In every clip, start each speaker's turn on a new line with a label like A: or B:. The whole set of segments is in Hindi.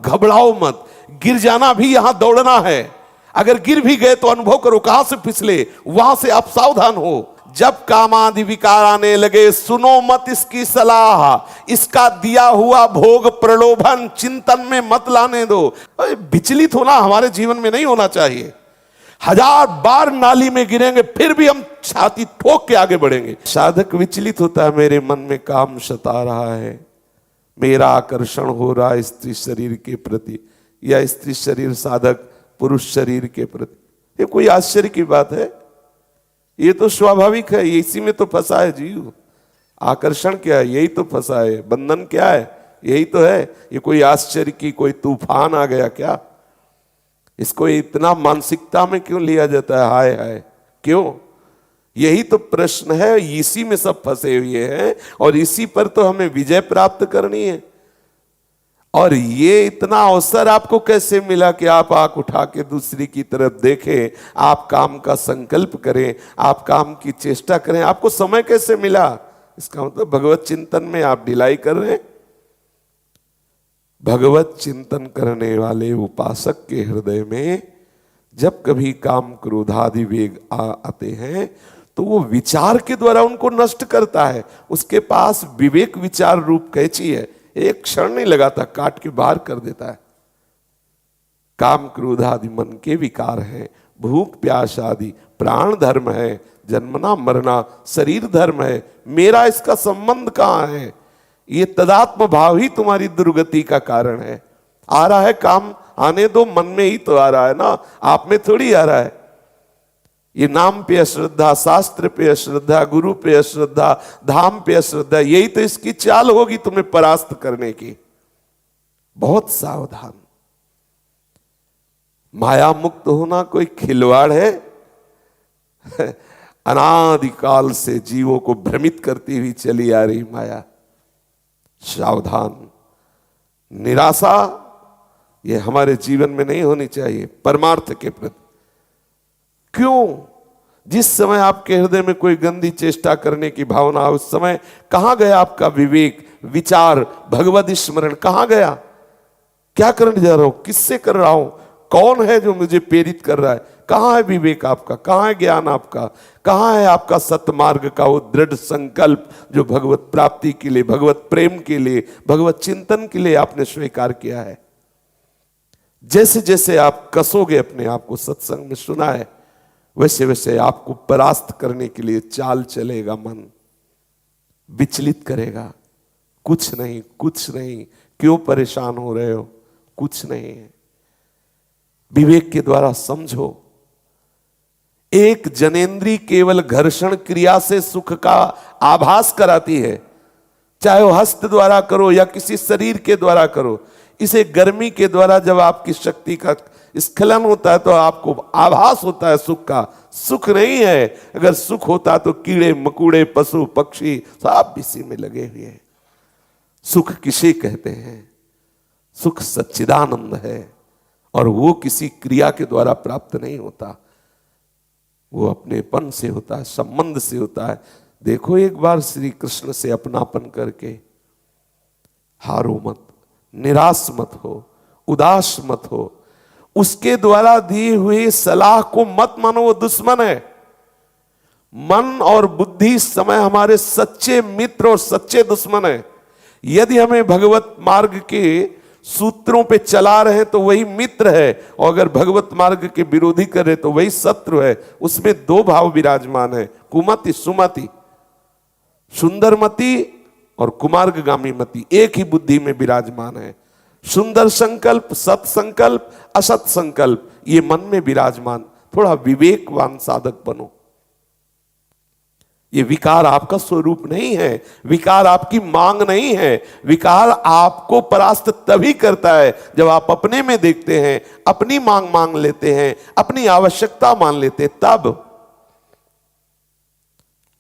A: घबराओ मत, गिर जाना भी यहां दौड़ना है। अगर गिर भी गए तो अनुभव करो कहां से फिसले, वहां से आप सावधान हो। जब काम आदि विकार आने लगे सुनो मत इसकी सलाह, इसका दिया हुआ भोग प्रलोभन चिंतन में मत लाने दो। विचलित होना हमारे जीवन में नहीं होना चाहिए। 1000 बार नाली में गिरेंगे फिर भी हम छाती ठोक के आगे बढ़ेंगे। साधक विचलित होता है, मेरे मन में काम सता रहा है, मेरा आकर्षण हो रहा है स्त्री शरीर के प्रति, या स्त्री शरीर साधक पुरुष शरीर के प्रति। ये कोई आश्चर्य की बात है? ये तो स्वाभाविक है, इसी में तो फंसा है जीव। आकर्षण क्या है? यही तो फंसा है। बंधन क्या है? यही तो है। ये कोई आश्चर्य की कोई तूफान आ गया क्या? इसको इतना मानसिकता में क्यों लिया जाता है? हाय हाय क्यों? यही तो प्रश्न है। इसी में सब फंसे हुए हैं और इसी पर तो हमें विजय प्राप्त करनी है। और ये इतना अवसर आपको कैसे मिला कि आप आंख उठा के दूसरी की तरफ देखें, आप काम का संकल्प करें, आप काम की चेष्टा करें? आपको समय कैसे मिला? इसका मतलब भगवत चिंतन में आप ढिलाई कर रहे हैं। भगवत चिंतन करने वाले उपासक के हृदय में जब कभी काम क्रोधादि वेग आते हैं तो वो विचार के द्वारा उनको नष्ट करता है। उसके पास विवेक विचार रूप कैंची है, एक क्षण नहीं लगाता, काट के बाहर कर देता है। काम क्रोध आदि मन के विकार हैं, भूख प्यास आदि प्राण धर्म है, जन्मना मरना शरीर धर्म है, मेरा इसका संबंध कहां है? ये तदात्म भाव ही तुम्हारी दुर्गति का कारण है। आ रहा है काम, आने दो, मन में ही तो आ रहा है ना, आप में थोड़ी आ रहा है। ये नाम पे अश्रद्धा, शास्त्र पे अश्रद्धा, गुरु पे अश्रद्धा, धाम पे अश्रद्धा, यही तो इसकी चाल होगी तुम्हें परास्त करने की। बहुत सावधान। माया मुक्त होना कोई खिलवाड़ है? अनादिकाल से जीवों को भ्रमित करती हुई चली आ रही माया। सावधान। निराशा ये हमारे जीवन में नहीं होनी चाहिए परमार्थ के प्रति। क्यों? जिस समय आपके हृदय में कोई गंदी चेष्टा करने की भावना, उस समय कहां गया आपका विवेक विचार, भगवत स्मरण कहां गया? क्या करने जा रहा हूं, किससे कर रहा हूं, कौन है जो मुझे प्रेरित कर रहा है? कहां है विवेक आपका? कहां है ज्ञान आपका? कहां है आपका सतमार्ग का वो दृढ़ संकल्प जो भगवत प्राप्ति के लिए, भगवत प्रेम के लिए, भगवत चिंतन के लिए आपने स्वीकार किया है? जैसे जैसे आप कसोगे अपने आप को, सत्संग में सुना है, वैसे वैसे आपको परास्त करने के लिए चाल चलेगा। मन विचलित करेगा। कुछ नहीं, कुछ नहीं, क्यों परेशान हो रहे हो? कुछ नहीं है। विवेक के द्वारा समझो। एक जनेंद्री केवल घर्षण क्रिया से सुख का आभास कराती है, चाहे वो हस्त द्वारा करो या किसी शरीर के द्वारा करो। इसे गर्मी के द्वारा जब आपकी शक्ति का स्खलन होता है तो आपको आभास होता है सुख का। सुख नहीं है। अगर सुख होता तो कीड़े मकोड़े पशु पक्षी सब इसी में लगे हुए हैं। सुख किसे कहते हैं? सुख सच्चिदानंद है और वो किसी क्रिया के द्वारा प्राप्त नहीं होता, वो अपनेपन से होता है, संबंध से होता है। देखो एक बार श्री कृष्ण से अपनापन करके। हारो मत, निराश मत हो, उदास मत हो। उसके द्वारा दी हुई सलाह को मत मानो, वो दुश्मन है। मन और बुद्धि इस समय हमारे सच्चे मित्र और सच्चे दुश्मन है। यदि हमें भगवत मार्ग के सूत्रों पे चला रहे तो वही मित्र है, और अगर भगवत मार्ग के विरोधी कर रहे तो वही शत्रु है। उसमें दो भाव विराजमान है, कुमति सुमति। सुंदरमति और कुमार्गगामी मति एक ही बुद्धि में विराजमान है। सुंदर संकल्प, सत संकल्प, असत संकल्प, ये मन में विराजमान। थोड़ा विवेकवान साधक बनो। ये विकार आपका स्वरूप नहीं है, विकार आपकी मांग नहीं है। विकार आपको परास्त तभी करता है जब आप अपने में देखते हैं, अपनी मांग लेते हैं, अपनी आवश्यकता मान लेते हैं। तब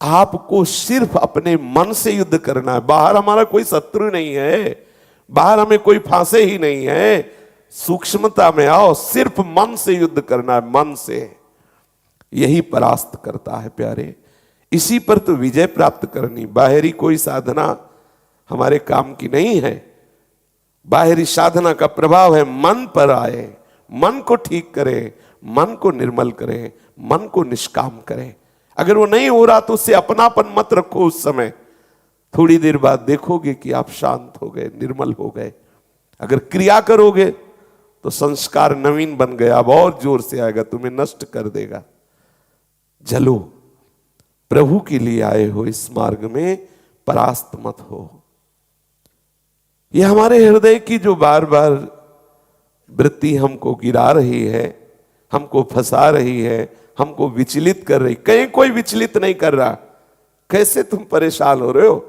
A: आपको सिर्फ अपने मन से युद्ध करना है। बाहर हमारा कोई शत्रु नहीं है, बाहर हमें कोई फांसे ही नहीं है। सूक्ष्मता में आओ, सिर्फ मन से युद्ध करना है, मन से। यही परास्त करता है प्यारे। इसी पर तो विजय प्राप्त करनी। बाहरी कोई साधना हमारे काम की नहीं है। बाहरी साधना का प्रभाव है मन पर आए, मन को ठीक करे, मन को निर्मल करे, मन को निष्काम करे। अगर वो नहीं हो रहा तो उससे अपनापन मत रखो। उस समय थोड़ी देर बाद देखोगे कि आप शांत हो गए, निर्मल हो गए। अगर क्रिया करोगे तो संस्कार नवीन बन गया, अब और जोर से आएगा, तुम्हें नष्ट कर देगा। जलो, प्रभु के लिए आए हो, इस मार्ग में परास्त मत हो। यह हमारे हृदय की जो बार बार वृत्ति हमको गिरा रही है, हमको फंसा रही है, हमको विचलित कर रही। कहीं कोई विचलित नहीं कर रहा। कैसे तुम परेशान हो रहे हो?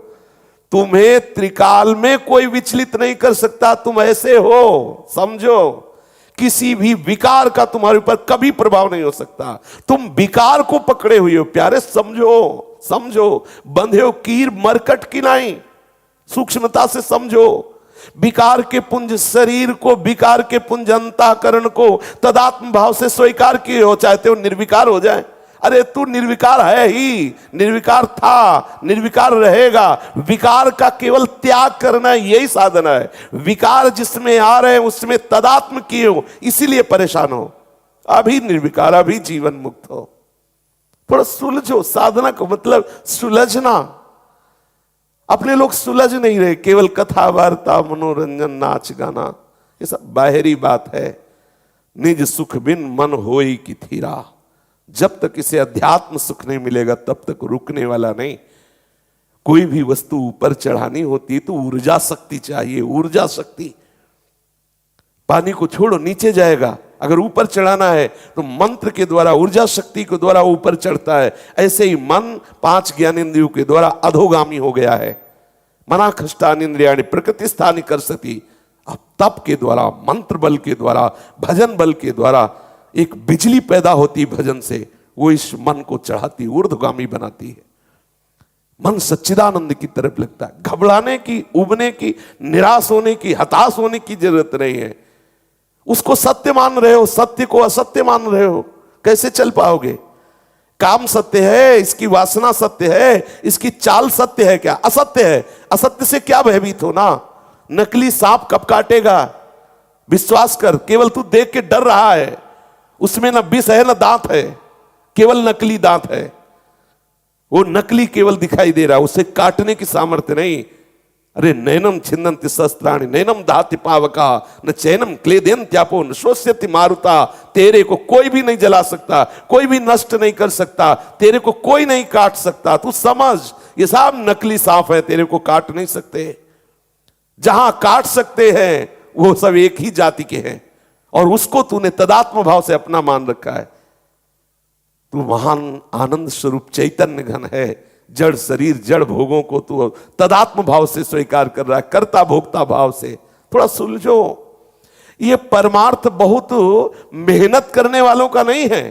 A: तुम्हें त्रिकाल में कोई विचलित नहीं कर सकता। तुम ऐसे हो, समझो। किसी भी विकार का तुम्हारे ऊपर कभी प्रभाव नहीं हो सकता। तुम विकार को पकड़े हुए हो प्यारे, समझो समझो। बंधे हो कीर मरकट की नहीं, सूक्ष्मता से समझो। विकार के पुंज शरीर को, विकार के पुंज अंतःकरण को तदात्म भाव से स्वीकार किए हो, चाहते हो निर्विकार हो जाए। अरे तू निर्विकार है ही, निर्विकार था, निर्विकार रहेगा। विकार का केवल त्याग करना यही साधना है। विकार जिसमें आ रहे हैं उसमें तदात्म किए हो, इसीलिए परेशान हो। अभी निर्विकार, अभी जीवन मुक्त हो। थोड़ा सुलझो। साधना का मतलब सुलझना। अपने लोग सुलझ नहीं रहे, केवल कथा वार्ता, मनोरंजन, नाच गाना, ये सब बाहरी बात है। निज सुख बिन मन होई की थीरा। जब तक इसे अध्यात्म सुख नहीं मिलेगा तब तक रुकने वाला नहीं। कोई भी वस्तु ऊपर चढ़ानी होती तो ऊर्जा शक्ति चाहिए, ऊर्जा शक्ति। पानी को छोड़ो, नीचे जाएगा। अगर ऊपर चढ़ाना है तो मंत्र के द्वारा, ऊर्जा शक्ति के द्वारा ऊपर चढ़ता है। ऐसे ही मन 5 ज्ञानेंद्रियों के द्वारा अधोगामी हो गया है। मना खष्टानिंद्रियाणि प्रकृति स्थानि करसति। अब तप के द्वारा, मंत्र बल के द्वारा, भजन बल के द्वारा एक बिजली पैदा होती भजन से, वो इस मन को चढ़ाती, ऊर्ध्वगामी बनाती है। मन सच्चिदानंद की तरफ लगता है। घबराने की, उबने की, निराश होने की, हताश होने की जरूरत नहीं है। उसको सत्य मान रहे हो, सत्य को असत्य मान रहे हो, कैसे चल पाओगे? काम सत्य है, इसकी वासना सत्य है, इसकी चाल सत्य है क्या? असत्य है। असत्य से क्या भयभीत हो ना। नकली सांप कब काटेगा? विश्वास कर, केवल तू देख के डर रहा है। उसमें ना विष है ना दांत है, केवल नकली दांत है। वो नकली केवल दिखाई दे रहा है, उसे काटने की सामर्थ्य नहीं। अरे नैनम छिन्दन्ति शस्त्राणि नैनम दाति पावका न चैनम क्लेदेन त्यापो न शोष्यति मारुता। तेरे को कोई भी नहीं जला सकता, कोई भी नष्ट नहीं कर सकता, तेरे को कोई नहीं काट सकता। तू समझ, ये सब नकली सांप है, तेरे को काट नहीं सकते। जहां काट सकते हैं वो सब एक ही जाति के हैं, और उसको तूने तदात्म भाव से अपना मान रखा है। तू महान आनंद स्वरूप चैतन्य घन है। जड़ शरीर, जड़ भोगों को तू तदात्म भाव से स्वीकार कर रहा है, कर्ता भोक्ता भाव से। थोड़ा सुलझो। ये परमार्थ बहुत मेहनत करने वालों का नहीं है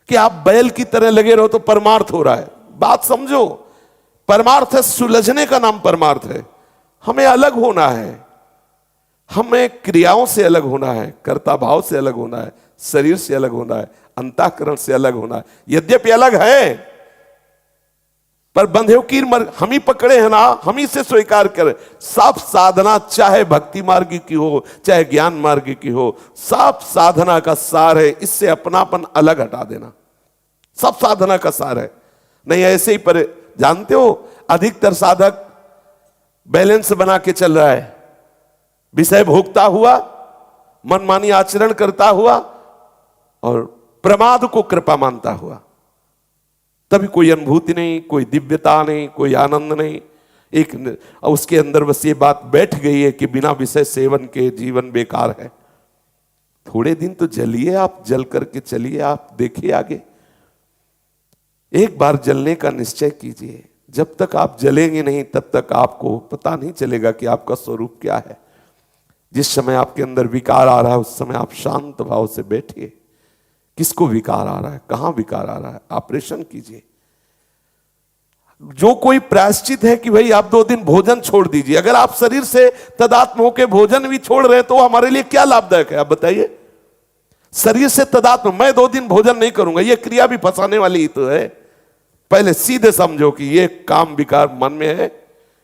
A: कि आप बैल की तरह लगे रहो तो परमार्थ हो रहा है। बात समझो। परमार्थ है, सुलझने का नाम परमार्थ है। हमें अलग होना है, हमें क्रियाओं से अलग होना है, कर्ता भाव से अलग होना है, शरीर से अलग होना है, अंतःकरण से अलग होना है। यद्यपि अलग है पर बंधे हो कीर मर, हम ही पकड़े हैं ना, हम ही से स्वीकार करें। सब साधना, चाहे भक्ति मार्ग की हो चाहे ज्ञान मार्ग की हो, सब साधना का सार है इससे अपनापन अलग हटा देना। सब साधना का सार है। नहीं ऐसे ही पर जानते हो, अधिकतर साधक बैलेंस बना के चल रहा है। विषय भोगता हुआ, मनमानी आचरण करता हुआ और प्रमाद को कृपा मानता हुआ। तभी कोई अनुभूति नहीं, कोई दिव्यता नहीं, कोई आनंद नहीं। एक उसके अंदर बस ये बात बैठ गई है कि बिना विषय सेवन के जीवन बेकार है। थोड़े दिन तो जलिए आप, जल करके चलिए आप, देखिए आगे। एक बार जलने का निश्चय कीजिए। जब तक आप जलेंगे नहीं तब तक आपको पता नहीं चलेगा कि आपका स्वरूप क्या है। जिस समय आपके अंदर विकार आ रहा है उस समय आप शांत भाव से बैठिए। किसको विकार आ रहा है, कहां विकार आ रहा है, ऑपरेशन कीजिए। जो कोई प्रायश्चित है कि भाई आप 2 दिन भोजन छोड़ दीजिए। अगर आप शरीर से तदात्म होकर भोजन भी छोड़ रहे हैं तो हमारे लिए क्या लाभदायक है, आप बताइए। शरीर से तदात्म, मैं 2 दिन भोजन नहीं करूंगा, यह क्रिया भी फंसाने वाली ही तो है। पहले सीधे समझो कि यह काम विकार मन में है,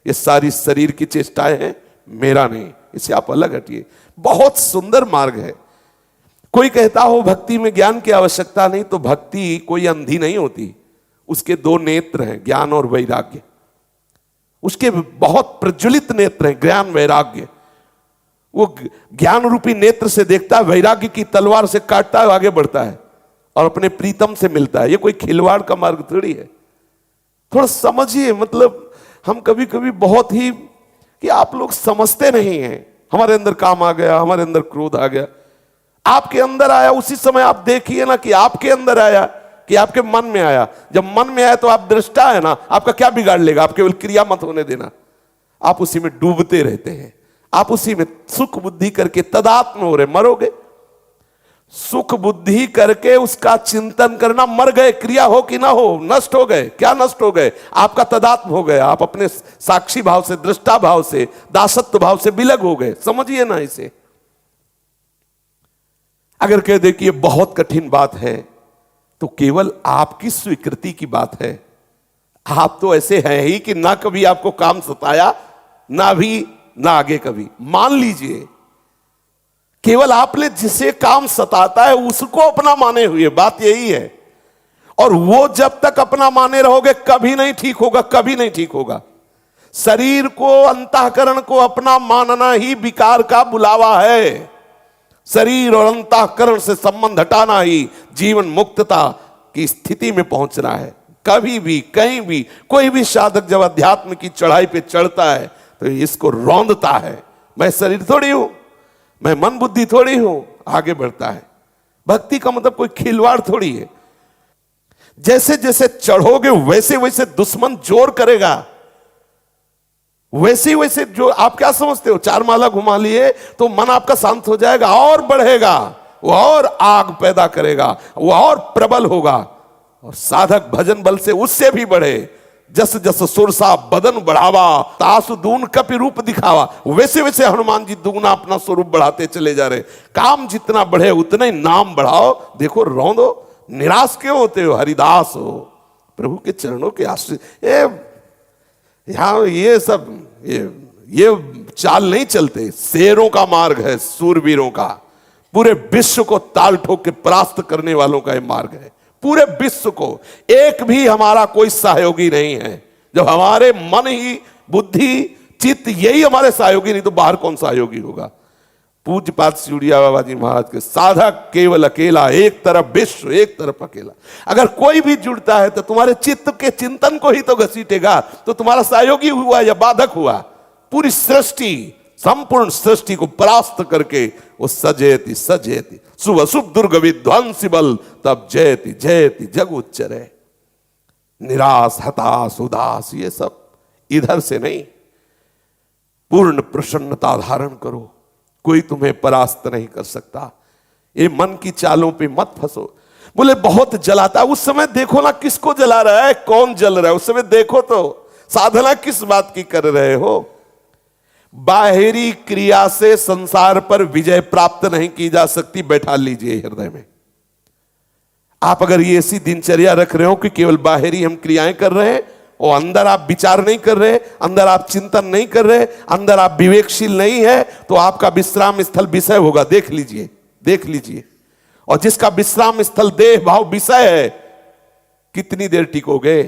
A: ये सारी शरीर की चेष्टाएं हैं, मेरा नहीं। इसे आप अलग हटिए। बहुत सुंदर मार्ग है। कोई कहता हो भक्ति में ज्ञान की आवश्यकता नहीं, तो भक्ति कोई अंधी नहीं होती। उसके दो नेत्र हैं, ज्ञान और वैराग्य। उसके बहुत प्रज्वलित नेत्र हैं, ज्ञान वैराग्य। वो ज्ञान रूपी नेत्र से देखता है, वैराग्य की तलवार से काटता है, आगे बढ़ता है और अपने प्रीतम से मिलता है। ये कोई खिलवाड़ का मार्ग थोड़ी है। थोड़ा समझिए, मतलब हम कभी कभी बहुत ही कि आप लोग समझते नहीं हैं। हमारे अंदर काम आ गया, हमारे अंदर क्रोध आ गया, आपके अंदर आया, उसी समय आप देखिए ना कि आपके अंदर आया कि आपके मन में आया। जब मन में आया तो आप दृष्टा है ना, आपका क्या बिगाड़ लेगा? आप केवल क्रिया मत होने देना। आप उसी में डूबते रहते हैं, आप उसी में सुख बुद्धि करके तदात्म हो रहे, मरोगे। सुख बुद्धि करके उसका चिंतन करना, मर गए। क्रिया हो कि ना हो, नष्ट हो गए। क्या नष्ट हो गए? आपका तदात्म हो गया। आप अपने साक्षी भाव से, दृष्टा भाव से, दासत्व भाव से विलग हो गए। समझिए ना इसे। अगर कह दे कि ये बहुत कठिन बात है, तो केवल आपकी स्वीकृति की बात है। आप तो ऐसे हैं ही कि ना कभी आपको काम सताया, ना भी ना आगे कभी। मान लीजिए, केवल आपने जिसे काम सताता है उसको अपना माने हुए, बात यही है। और वो जब तक अपना माने रहोगे कभी नहीं ठीक होगा, कभी नहीं ठीक होगा। शरीर को, अंतःकरण को अपना मानना ही विकार का बुलावा है। शरीर और अंतःकरण से संबंध हटाना ही जीवन मुक्तता की स्थिति में पहुंचना है। कभी भी, कहीं भी, कोई भी साधक जब अध्यात्म की चढ़ाई पे चढ़ता है तो इसको रौंदता है, मैं शरीर थोड़ी हूं, मैं मन बुद्धि थोड़ी हूं, आगे बढ़ता है। भक्ति का मतलब कोई खिलवाड़ थोड़ी है। जैसे जैसे चढ़ोगे वैसे वैसे दुश्मन जोर करेगा, वैसे वैसे जो आप क्या समझते हो, चार माला घुमा लिए तो मन आपका शांत हो जाएगा, और बढ़ेगा, वो और आग पैदा करेगा, वो और प्रबल होगा। और साधक भजन बल से उससे भी बढ़े। जस जस सुरसा बदन बढ़ावा, तासु दून कपि रूप दिखावा। वैसे वैसे हनुमान जी दुगना अपना स्वरूप बढ़ाते चले जा रहे। काम जितना बढ़े उतना ही नाम बढ़ाओ। देखो, रौंदो, निराश क्यों होते हो? हरिदास हो, प्रभु के चरणों के आश्रित। यहां ये सब ये चाल नहीं चलते। शेरों का मार्ग है, सूरवीरों का। पूरे विश्व को ताल ठोक के परास्त करने वालों का ये मार्ग है। पूरे विश्व को, एक भी हमारा कोई सहयोगी नहीं है। जब हमारे मन ही, बुद्धि, चित्त यही हमारे सहयोगी, नहीं तो बाहर कौन सहयोगी होगा? पूज्यपाद सिउड़िया बाबा जी महाराज के साधक केवल अकेला, एक तरफ विश्व, एक तरफ अकेला। अगर कोई भी जुड़ता है तो तुम्हारे चित्त के चिंतन को ही तो घसीटेगा, तो तुम्हारा सहयोगी हुआ या बाधक हुआ? पूरी सृष्टि, संपूर्ण सृष्टि को परास्त करके वो सजेति सजेति शुभ अशुभ दुर्ग विध्वंसी बल, तब जयति जयति जग उच्चरे। निराश, हताश, उदास, ये सब इधर से नहीं। पूर्ण प्रसन्नता धारण करो, कोई तुम्हें परास्त नहीं कर सकता। ये मन की चालों पे मत फंसो। बोले बहुत जलाता है, उस समय देखो ना किसको जला रहा है, कौन जल रहा है, उस समय देखो तो। साधना किस बात की कर रहे हो? बाहरी क्रिया से संसार पर विजय प्राप्त नहीं की जा सकती। बैठा लीजिए हृदय में। आप अगर ये ऐसी दिनचर्या रख रहे हो कि केवल बाहरी हम क्रियाएं कर रहे हैं और अंदर आप विचार नहीं कर रहे, अंदर आप चिंतन नहीं कर रहे, अंदर आप विवेकशील नहीं है, तो आपका विश्राम स्थल विषय होगा। देख लीजिए, देख लीजिए। और जिसका विश्राम स्थल देह भाव विषय है, कितनी देर टिकोगे?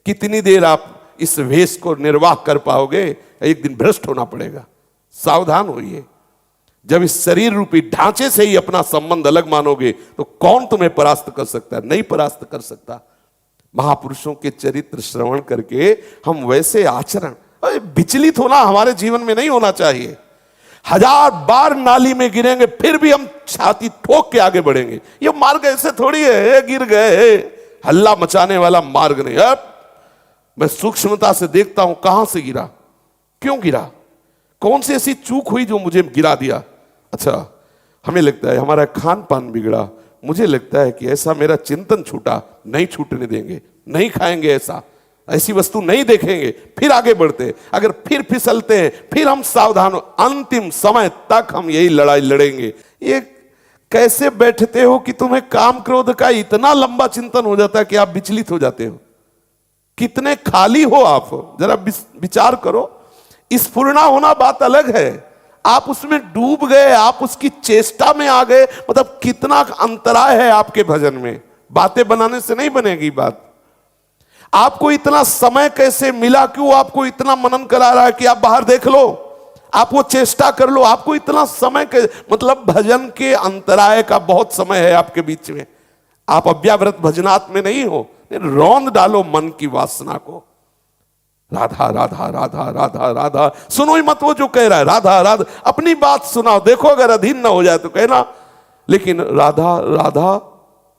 A: कितनी देर आप इस वेश को निर्वाह कर पाओगे? एक दिन भ्रष्ट होना पड़ेगा। सावधान होइए। जब इस शरीर रूपी ढांचे से ही अपना संबंध अलग मानोगे तो कौन तुम्हें परास्त कर सकता है? नहीं परास्त कर सकता। महापुरुषों के चरित्र श्रवण करके हम वैसे आचरण, विचलित होना हमारे जीवन में नहीं होना चाहिए। 1000 बार नाली में गिरेंगे फिर भी हम छाती ठोक के आगे बढ़ेंगे। ये मार्ग ऐसे थोड़ी है, गिर गए, हल्ला मचाने वाला मार्ग नहीं। अब मैं सूक्ष्मता से देखता हूं कहां से गिरा, क्यों गिरा, कौन सी ऐसी चूक हुई जो मुझे गिरा दिया। अच्छा, हमें लगता है हमारा खान पान बिगड़ा, मुझे लगता है कि ऐसा मेरा चिंतन छूटा, नहीं छूटने देंगे, नहीं खाएंगे, ऐसा ऐसी वस्तु नहीं देखेंगे, फिर आगे बढ़ते। अगर फिर फिसलते हैं फिर हम सावधान हो, अंतिम समय तक हम यही लड़ाई लड़ेंगे। ये कैसे बैठते हो कि तुम्हें काम क्रोध का इतना लंबा चिंतन हो जाता है कि आप विचलित हो जाते हो? कितने खाली हो आप, जरा विचार करो। स्फुरना होना बात अलग है, आप उसमें डूब गए, आप उसकी चेष्टा में आ गए। मतलब कितना अंतराय है आपके भजन में। बातें बनाने से नहीं बनेगी बात। आपको इतना समय कैसे मिला, क्यों आपको इतना मनन करा रहा है कि आप बाहर देख लो, आप वो चेष्टा कर लो। आपको इतना समय के मतलब भजन के अंतराय का बहुत समय है आपके बीच में। आप अव्याव्रत भजनात् में नहीं हो। रौंद डालो मन की वासना को। राधा राधा राधा राधा राधा सुनो ही मत वो जो कह रहा है राधा राधा। अपनी बात सुनाओ, देखो अगर अधीन ना हो जाए तो कहना। लेकिन राधा राधा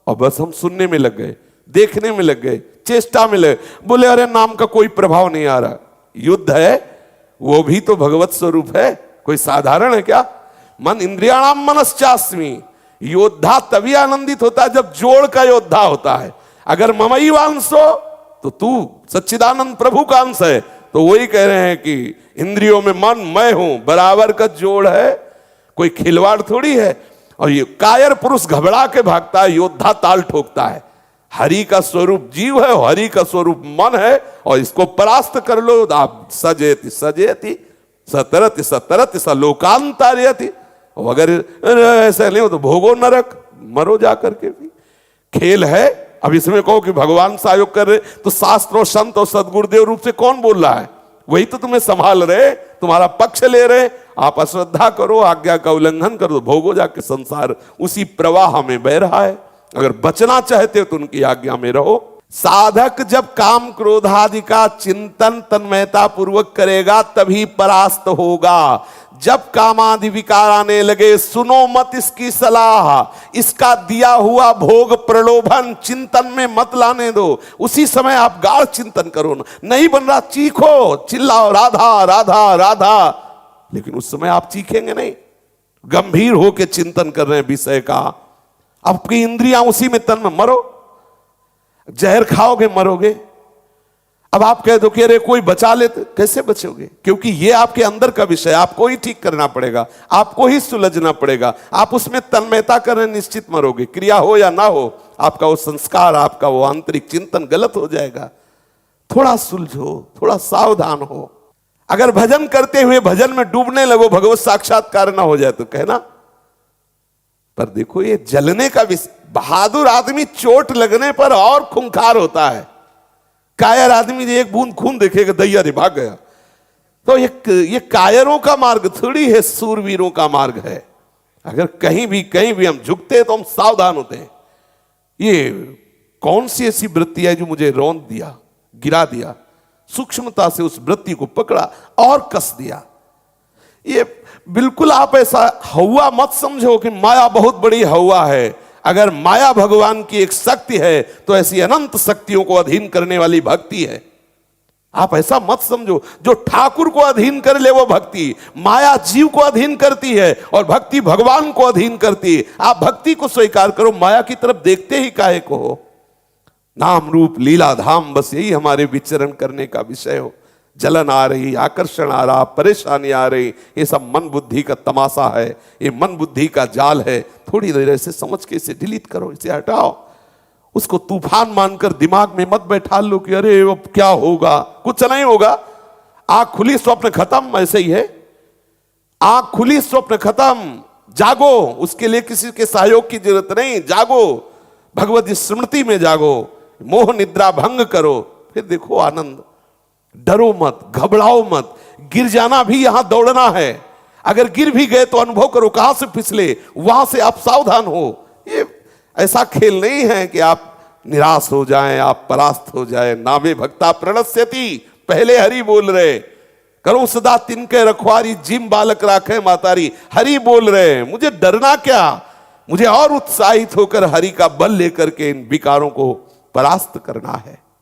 A: और बस हम सुनने में लग गए, देखने में लग गए, चेष्टा में लगे। बोले अरे नाम का कोई प्रभाव नहीं आ रहा। युद्ध है, वो भी तो भगवत स्वरूप है, कोई साधारण है क्या? मन इंद्रियाणाम मनश्चास्मि। योद्धा तभी आनंदित होता है जब जोड़ का योद्धा होता है। अगर ममई वांसो तो तू सच्चिदानंद प्रभु का अंश है। तो वही कह रहे हैं कि इंद्रियों में मन मैं हूं, बराबर का जोड़ है, कोई खिलवाड़ थोड़ी है। और ये कायर पुरुष घबरा के भागता है, योद्धा ताल ठोकता है। हरि का स्वरूप जीव है, हरि का स्वरूप मन है, और इसको परास्त कर लो। आप सजेति सजेति सतरति सतरति स लोकांतरयति। अगर ऐसा नहीं हो तो भोगो नरक, मरो जा करके भी। खेल है। अब इसमें कहो कि भगवान सहयोग कर रहे, तो शास्त्र और संत और सदगुरुदेव रूप से कौन बोल रहा है? वही तो तुम्हें संभाल रहे, तुम्हारा पक्ष ले रहे। आप अश्रद्धा करो, आज्ञा का उल्लंघन करो, भोगो जाके संसार उसी प्रवाह में बह रहा है। अगर बचना चाहते हो तो उनकी आज्ञा में रहो। साधक जब काम क्रोधादि का चिंतन तन्मयता पूर्वक करेगा तभी परास्त होगा। जब कामादि विकार आने लगे, सुनो मत इसकी सलाह, इसका दिया हुआ भोग प्रलोभन चिंतन में मत लाने दो। उसी समय आप गाढ़ चिंतन करो ना। नहीं बन रहा, चीखो, चिल्लाओ राधा राधा राधा। लेकिन उस समय आप चीखेंगे नहीं, गंभीर होकर चिंतन कर रहे हैं विषय का। आपकी इंद्रियां उसी में तन में, मरो। जहर खाओगे मरोगे। अब आप कह दो कि अरे कोई बचा लेते, कैसे बचोगे? क्योंकि ये आपके अंदर का विषय, आपको ही ठीक करना पड़ेगा, आपको ही सुलझना पड़ेगा। आप उसमें तन्मयता करें, निश्चित मरोगे। क्रिया हो या ना हो, आपका वो संस्कार, आपका वो आंतरिक चिंतन गलत हो जाएगा। थोड़ा सुलझो, थोड़ा सावधान हो। अगर भजन करते हुए भजन में डूबने लगो, भगवत साक्षात्कार ना हो जाए तो कहना। पर देखो ये जलने का विषय। बहादुर आदमी चोट लगने पर और खूंखार होता है। कायर आदमी एक बूंद खून देखेगा, दैया रे भाग गया। तो ये कायरों का मार्ग थोड़ी है, सूरवीरों का मार्ग है। अगर कहीं भी हम झुकते हैं तो हम सावधान होते हैं। ये कौन सी ऐसी वृत्ति है जो मुझे रौंद दिया, गिरा दिया? सूक्ष्मता से उस वृत्ति को पकड़ा और कस दिया। ये बिल्कुल आप ऐसा हवा मत समझो कि माया बहुत बड़ी हवा है। अगर माया भगवान की एक शक्ति है तो ऐसी अनंत शक्तियों को अधीन करने वाली भक्ति है। आप ऐसा मत समझो, जो ठाकुर को अधीन कर ले वो भक्ति। माया जीव को अधीन करती है और भक्ति भगवान को अधीन करती है। आप भक्ति को स्वीकार करो, माया की तरफ देखते ही काहे को हो। नाम रूप लीला धाम, बस यही हमारे विचरण करने का विषय हो। जलन आ रही, आकर्षण आ रहा, परेशानी आ रही, ये सब मन बुद्धि का तमाशा है, ये मन बुद्धि का जाल है। थोड़ी देर ऐसे समझ के इसे डिलीट करो, इसे हटाओ। उसको तूफान मानकर दिमाग में मत बैठा लो कि अरे अब क्या होगा। कुछ नहीं होगा। आंख खुली स्वप्न खत्म, ऐसे ही है। आंख खुली स्वप्न खत्म। जागो, उसके लिए किसी के सहयोग की जरूरत नहीं। जागो, भगवत स्मृति में जागो, मोह निद्रा भंग करो, फिर देखो आनंद। डरो मत, घबराओ मत। गिर जाना भी यहां दौड़ना है। अगर गिर भी गए तो अनुभव करो कहां से फिसले, वहां से आप सावधान हो। ये ऐसा खेल नहीं है कि आप निराश हो जाएं, आप परास्त हो जाएं। नामे भक्ता प्रणश्यति, पहले हरि बोल रहे। करो सदा तिनके रखवारी, जिम बालक राखे मातारी। हरि बोल रहे, मुझे डरना क्या? मुझे और उत्साहित होकर हरि का बल लेकर के इन विकारों को परास्त करना है।